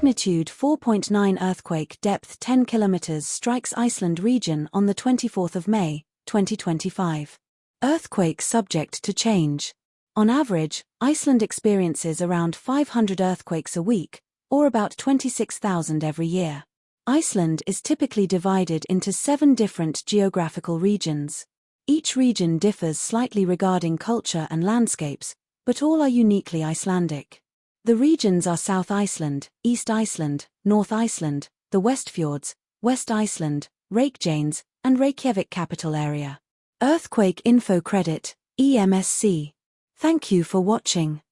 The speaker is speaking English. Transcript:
Magnitude 4.9 earthquake depth 10 kilometers strikes Iceland region on the 24th of May, 2025. Earthquake subject to change. On average, Iceland experiences around 500 earthquakes a week, or about 26,000 every year. Iceland is typically divided into 7 different geographical regions. Each region differs slightly regarding culture and landscapes, but all are uniquely Icelandic. The regions are South Iceland, East Iceland, North Iceland, the Westfjords, West Iceland, Reykjanes, and Reykjavik Capital Area. Earthquake Info Credit, EMSC. Thank you for watching.